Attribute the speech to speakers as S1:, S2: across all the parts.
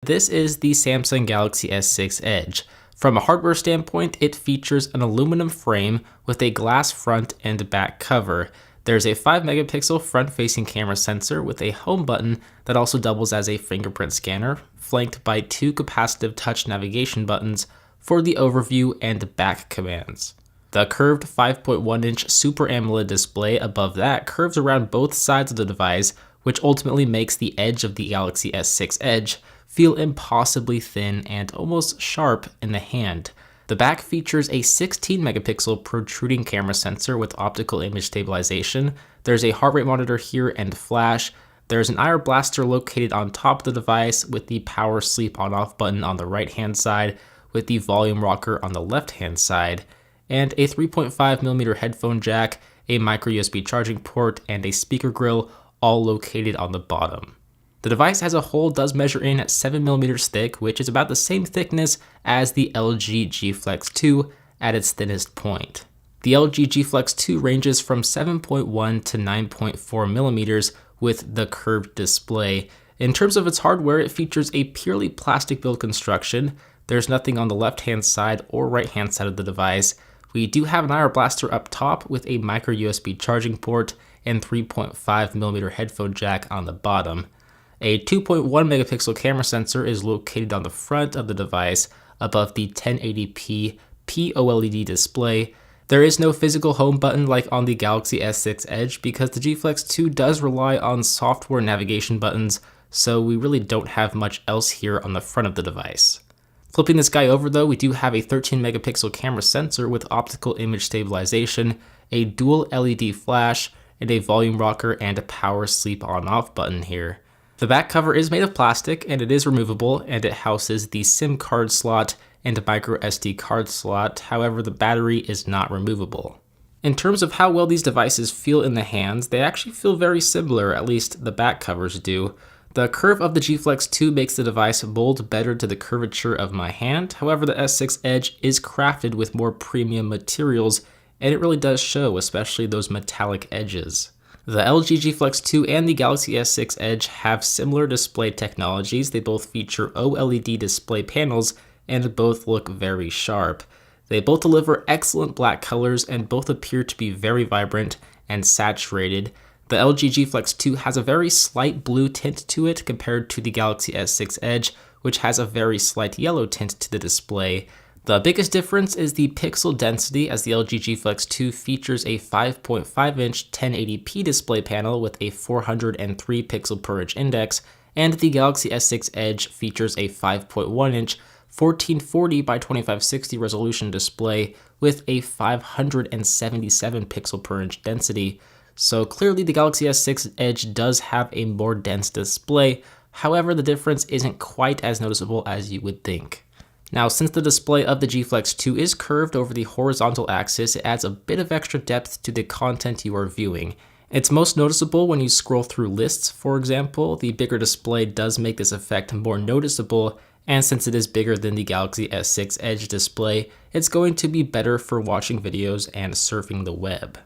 S1: This is the Samsung Galaxy S6 Edge. From a hardware standpoint, it features an aluminum frame with a glass front and back cover. There's a 5 megapixel front-facing camera sensor with a home button that also doubles as a fingerprint scanner, flanked by 2 capacitive touch navigation buttons for the overview and back commands. The curved 5.1-inch Super AMOLED display above that curves around both sides of the device, which ultimately makes the edge of the Galaxy S6 Edge feel impossibly thin and almost sharp in the hand. The back features a 16 megapixel protruding camera sensor with optical image stabilization. There's a heart rate monitor here and flash. There's an IR blaster located on top of the device with the power sleep on off button on the right hand side, with the volume rocker on the left hand side, and a 3.5mm headphone jack, a micro USB charging port, and a speaker grill, all located on the bottom. The device as a whole does measure in at 7mm thick, which is about the same thickness as the LG G Flex 2 at its thinnest point. The LG G Flex 2 ranges from 7.1 to 9.4mm with the curved display. In terms of its hardware, it features a purely plastic build construction. There's nothing on the left-hand side or right-hand side of the device. We do have an IR blaster up top with a micro USB charging port and 3.5mm headphone jack on the bottom. A 2.1 megapixel camera sensor is located on the front of the device above the 1080p POLED display. There is no physical home button like on the Galaxy S6 Edge because the G Flex 2 does rely on software navigation buttons, so we really don't have much else here on the front of the device. Flipping this guy over though, we do have a 13 megapixel camera sensor with optical image stabilization, a dual LED flash, and a volume rocker and a power sleep on off button here. The back cover is made of plastic and it is removable, and it houses the SIM card slot and a micro SD card slot. However, the battery is not removable. In terms of how well these devices feel in the hands, they actually feel very similar, at least the back covers do. The curve of the G Flex 2 makes the device mold better to the curvature of my hand. However, the S6 Edge is crafted with more premium materials, and it really does show, especially those metallic edges. The LG G Flex 2 and the Galaxy S6 Edge have similar display technologies. They both feature OLED display panels and both look very sharp. They both deliver excellent black colors and both appear to be very vibrant and saturated. The LG G Flex 2 has a very slight blue tint to it compared to the Galaxy S6 Edge, which has a very slight yellow tint to the display. The biggest difference is the pixel density, as the LG G Flex 2 features a 5.5-inch 1080p display panel with a 403 pixel per inch index, and the Galaxy S6 Edge features a 5.1-inch 1440 by 2560 resolution display with a 577 pixel per inch density. So clearly the Galaxy S6 Edge does have a more dense display. However, the difference isn't quite as noticeable as you would think. Now, since the display of the G Flex 2 is curved over the horizontal axis, it adds a bit of extra depth to the content you are viewing. It's most noticeable when you scroll through lists, for example. The bigger display does make this effect more noticeable, and since it is bigger than the Galaxy S6 Edge display, it's going to be better for watching videos and surfing the web.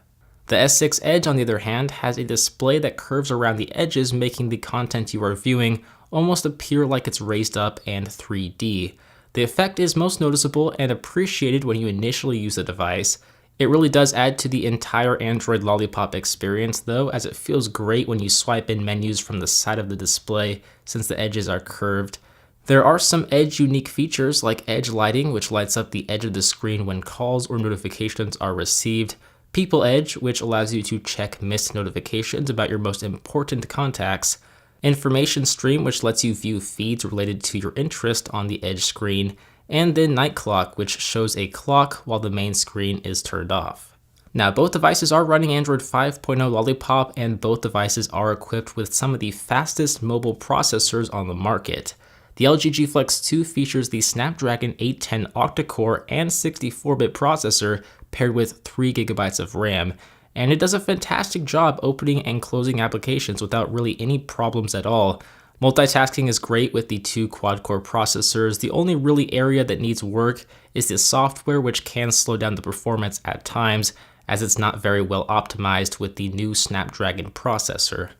S1: The S6 Edge, on the other hand, has a display that curves around the edges, making the content you are viewing almost appear like it's raised up and 3D. The effect is most noticeable and appreciated when you initially use the device. It really does add to the entire Android Lollipop experience though, as it feels great when you swipe in menus from the side of the display since the edges are curved. There are some Edge unique features like Edge lighting, which lights up the edge of the screen when calls or notifications are received, People Edge, which allows you to check missed notifications about your most important contacts, Information Stream, which lets you view feeds related to your interest on the Edge screen, and then Night Clock, which shows a clock while the main screen is turned off. Now, both devices are running Android 5.0 Lollipop, and both devices are equipped with some of the fastest mobile processors on the market. The LG G Flex 2 features the Snapdragon 810 octa-core and 64-bit processor paired with 3GB of RAM, and it does a fantastic job opening and closing applications without really any problems at all. Multitasking is great with the 2 quad-core processors. The only really area that needs work is the software, which can slow down the performance at times, as it's not very well optimized with the new Snapdragon processor.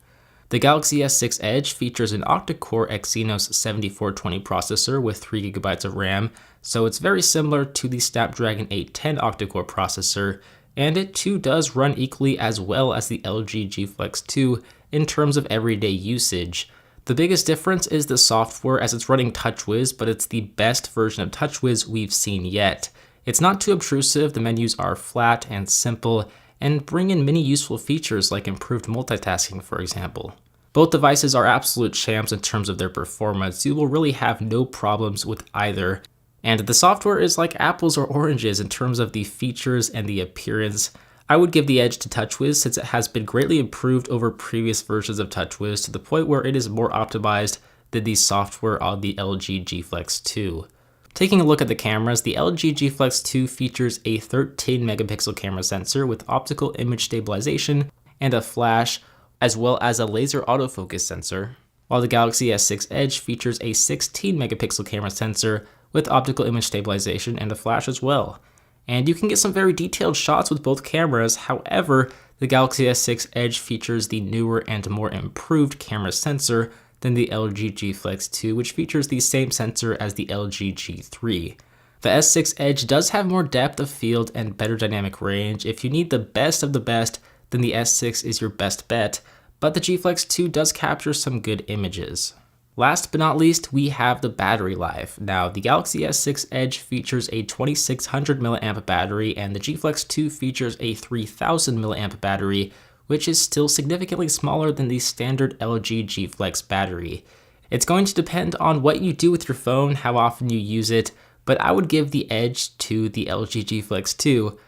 S1: The Galaxy S6 Edge features an octa-core Exynos 7420 processor with 3GB of RAM, so it's very similar to the Snapdragon 810 octa-core processor, and it too does run equally as well as the LG G Flex 2 in terms of everyday usage. The biggest difference is the software, as it's running TouchWiz, but it's the best version of TouchWiz we've seen yet. It's not too obtrusive, the menus are flat and simple, and bring in many useful features like improved multitasking, for example. Both devices are absolute champs in terms of their performance. You will really have no problems with either. And the software is like apples or oranges in terms of the features and the appearance. I would give the edge to TouchWiz since it has been greatly improved over previous versions of TouchWiz to the point where it is more optimized than the software on the LG G Flex 2. Taking a look at the cameras, the LG G Flex 2 features a 13 megapixel camera sensor with optical image stabilization and a flash, as well as a laser autofocus sensor, while the Galaxy S6 Edge features a 16 megapixel camera sensor with optical image stabilization and a flash as well. And you can get some very detailed shots with both cameras. However, the Galaxy S6 Edge features the newer and more improved camera sensor than the LG G Flex 2, which features the same sensor as the LG G3. The S6 Edge does have more depth of field and better dynamic range. If you need the best of the best, then the S6 is your best bet, but the G Flex 2 does capture some good images. Last but not least, we have the battery life. Now, the Galaxy S6 Edge features a 2600 mAh battery, and the G Flex 2 features a 3000 mAh battery, which is still significantly smaller than the standard LG G Flex battery. It's going to depend on what you do with your phone, how often you use it, but I would give the edge to the LG G Flex 2.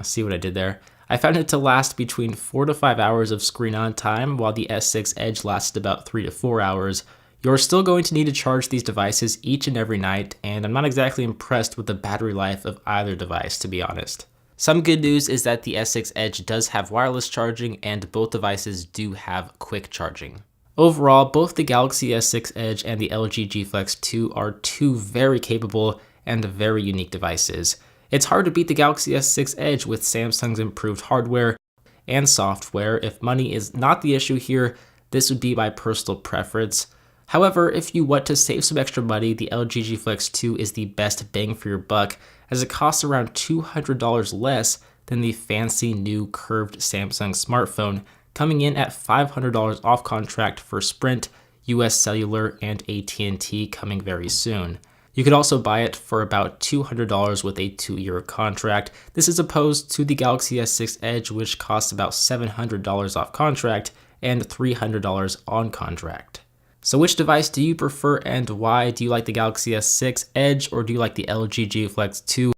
S1: See what I did there? I found it to last between 4 to 5 hours of screen on time, while the S6 Edge lasted about 3 to 4 hours. You're still going to need to charge these devices each and every night, and I'm not exactly impressed with the battery life of either device, to be honest. Some good news is that the S6 Edge does have wireless charging, and both devices do have quick charging. Overall, both the Galaxy S6 Edge and the LG G Flex 2 are two very capable and very unique devices. It's hard to beat the Galaxy S6 Edge with Samsung's improved hardware and software. If money is not the issue here, this would be my personal preference. However, if you want to save some extra money, the LG G Flex 2 is the best bang for your buck, as it costs around $200 less than the fancy new curved Samsung smartphone, coming in at $500 off contract for Sprint, US Cellular, and AT&T coming very soon. You could also buy it for about $200 with a 2-year contract. This is opposed to the Galaxy S6 Edge, which costs about $700 off contract and $300 on contract. So which device do you prefer and why? Do you like the Galaxy S6 Edge or do you like the LG G Flex 2?